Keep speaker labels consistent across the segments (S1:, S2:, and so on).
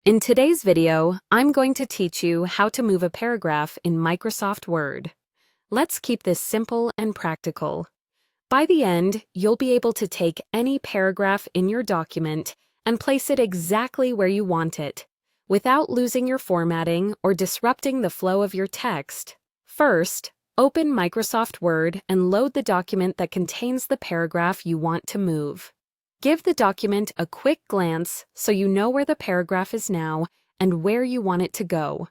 S1: In today's video, I'm going to teach you how to move a paragraph in Microsoft Word. Let's keep this simple and practical. By the end, you'll be able to take any paragraph in your document and place it exactly where you want it, without losing your formatting or disrupting the flow of your text. First, open Microsoft Word and load the document that contains the paragraph you want to move. Give the document a quick glance so you know where the paragraph is now and where you want it to go.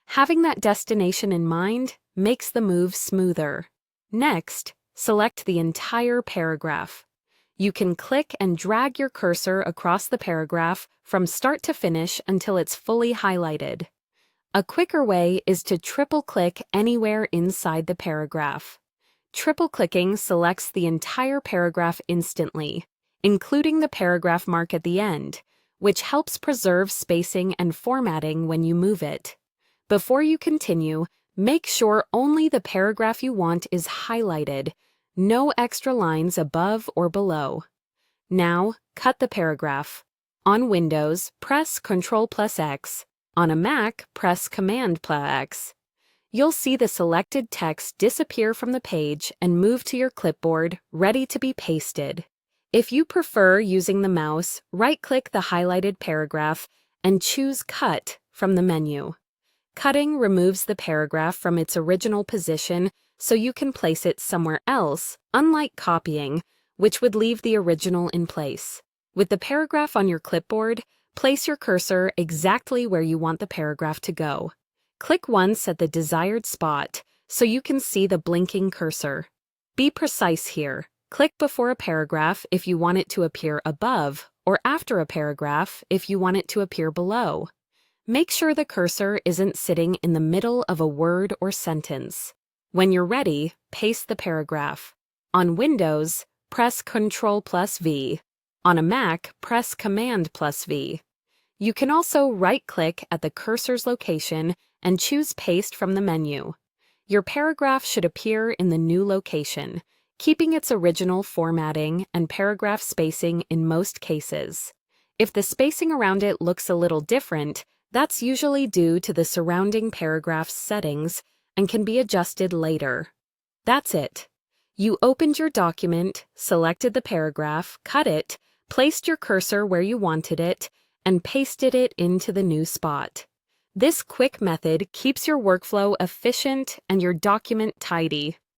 S1: Having that destination in mind makes the move smoother. Next, select the entire paragraph. You can click and drag your cursor across the paragraph from start to finish until it's fully highlighted. A quicker way is to triple-click anywhere inside the paragraph. Triple-clicking selects the entire paragraph instantly, including the paragraph mark at the end, which helps preserve spacing and formatting when you move it. Before you continue, make sure only the paragraph you want is highlighted, no extra lines above or below. Now, cut the paragraph. On Windows, press Ctrl X. On a Mac, press Command X. You'll see the selected text disappear from the page and move to your clipboard, ready to be pasted. If you prefer using the mouse, right-click the highlighted paragraph and choose Cut from the menu. Cutting removes the paragraph from its original position so you can place it somewhere else, unlike copying, which would leave the original in place. With the paragraph on your clipboard, place your cursor exactly where you want the paragraph to go. Click once at the desired spot so you can see the blinking cursor. Be precise here. Click before a paragraph if you want it to appear above, or after a paragraph if you want it to appear below. Make sure the cursor isn't sitting in the middle of a word or sentence. When you're ready, paste the paragraph. On Windows, press Ctrl V. On a Mac, press Command V. You can also right-click at the cursor's location and choose Paste from the menu. Your paragraph should appear in the new location, keeping its original formatting and paragraph spacing in most cases. If the spacing around it looks a little different, that's usually due to the surrounding paragraph's settings and can be adjusted later. That's it. You opened your document, selected the paragraph, cut it, placed your cursor where you wanted it, and pasted it into the new spot. This quick method keeps your workflow efficient and your document tidy.